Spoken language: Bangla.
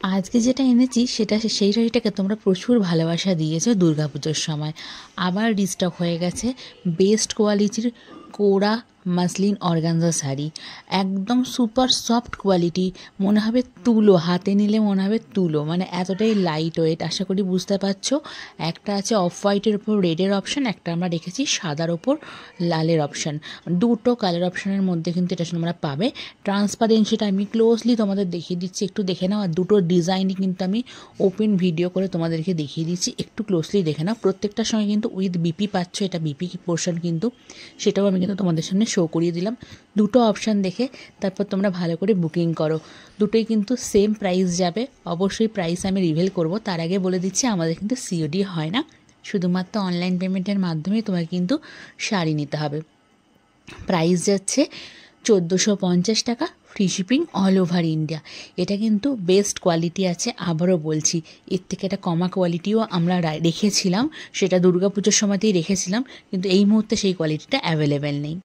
আজকে যেটা এনেছি সেটা সেই শাড়িটাকে তোমরা প্রচুর ভালোবাসা দিয়েছো দুর্গাপুজোর সময়। আবার রিস্টক হয়ে গেছে বেস্ট কোয়ালিটির কোরা মাসলিন অর্গানজা শাড়ি। একদম সুপার সফট কোয়ালিটি, মনে হবে তুলো, হাতে নিলে মনে হবে তুলো, মানে এতটাই লাইট ওয়েট। আশা করি বুঝতে পারছো। একটা আছে অফ হোয়াইটের ওপর রেডের অপশান, একটা আমরা রেখেছি সাদার ওপর লালের অপশান। দুটো কালার অপশানের মধ্যে কিন্তু এটা তোমরা পাবে। ট্রান্সপারেন্সিটা আমি ক্লোজলি তোমাদের দেখিয়ে দিচ্ছি, একটু দেখে নাও। আর দুটো ডিজাইনই কিন্তু আমি ওপেন ভিডিও করে তোমাদেরকে দেখিয়ে দিচ্ছি, একটু ক্লোজলি দেখে নাও। প্রত্যেকটার সঙ্গে কিন্তু উইথ বিপি পাচ্ছ, এটা বিপি পোর্শন কিন্তু, সেটাও আমি কিন্তু তোমাদের সামনে শো করিয়ে দিলাম। দুটো অপশান দেখে তারপর তোমরা ভালো করে বুকিং করো। দুটোই কিন্তু সেম প্রাইস যাবে। অবশ্যই প্রাইস আমি রিভিল করব, তার আগে বলে দিচ্ছি আমাদের কিন্তু সিওডি হয় না, শুধুমাত্র অনলাইন পেমেন্টের মাধ্যমেই তোমার কিন্তু শাড়ি নিতে হবে। প্রাইস যাচ্ছে 1450 টাকা, free shipping all over India. এটা কিন্তু বেস্ট কোয়ালিটি আছে, আবারও বলছি। এর থেকে একটা কমা কোয়ালিটিও আমরা রেখেছিলাম, সেটা দুর্গাপুজোর সময়তেই রেখেছিলাম, কিন্তু এই মুহূর্তে সেই কোয়ালিটিটা অ্যাভেলেবেল নেই।